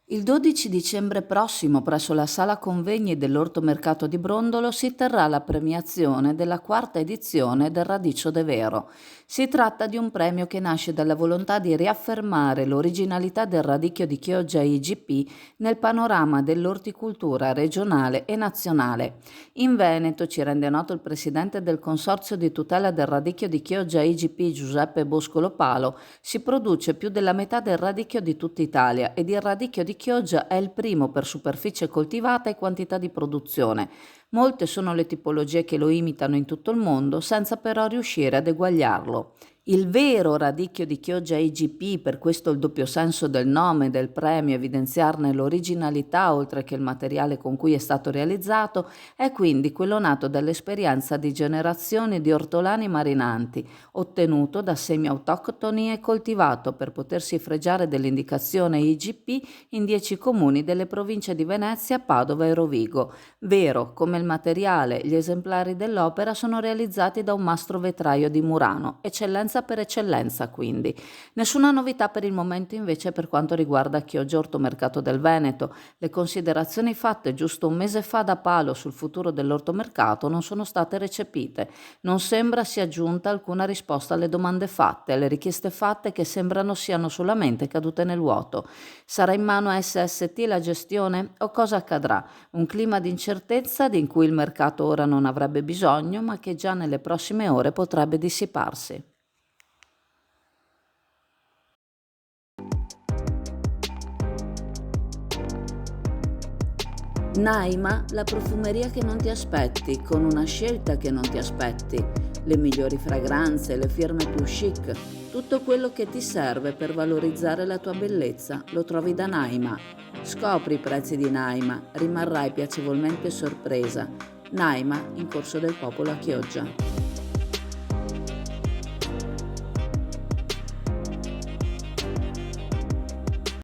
Il 12 dicembre prossimo, presso la sala convegni dell'Ortomercato di Brondolo, si terrà la premiazione della quarta edizione del Radicio de Vero. Si tratta di un premio che nasce dalla volontà di riaffermare l'originalità del radicchio di Chioggia IGP nel panorama dell'orticoltura regionale e nazionale. In Veneto, ci rende noto il presidente del Consorzio di tutela del radicchio di Chioggia IGP Giuseppe Boscolo Palo, si produce più della metà del radicchio di tutta Italia ed il radicchio di Chioggia è il primo per superficie coltivata e quantità di produzione. Molte sono le tipologie che lo imitano in tutto il mondo senza però riuscire ad eguagliarlo. Il vero radicchio di Chioggia IGP, per questo il doppio senso del nome del premio, evidenziarne l'originalità oltre che il materiale con cui è stato realizzato, è quindi quello nato dall'esperienza di generazioni di ortolani marinanti, ottenuto da semi autoctoni e coltivato per potersi fregiare dell'indicazione IGP in 10 comuni delle province di Venezia, Padova e Rovigo. Vero, come il materiale, gli esemplari dell'opera sono realizzati da un mastro vetraio di Murano, eccellenza per eccellenza quindi. Nessuna novità per il momento invece per quanto riguarda Chioggia Ortomercato del Veneto. Le considerazioni fatte giusto un mese fa da Palo sul futuro dell'ortomercato non sono state recepite. Non sembra sia giunta alcuna risposta alle domande fatte, alle richieste fatte che sembrano siano solamente cadute nel vuoto. Sarà in mano a SST la gestione o cosa accadrà? Un clima di incertezza di cui il mercato ora non avrebbe bisogno, ma che già nelle prossime ore potrebbe dissiparsi. Naima, la profumeria che non ti aspetti, con una scelta che non ti aspetti, le migliori fragranze, le firme più chic, tutto quello che ti serve per valorizzare la tua bellezza lo trovi da Naima. Scopri i prezzi di Naima, rimarrai piacevolmente sorpresa. Naima, in Corso del Popolo a Chioggia.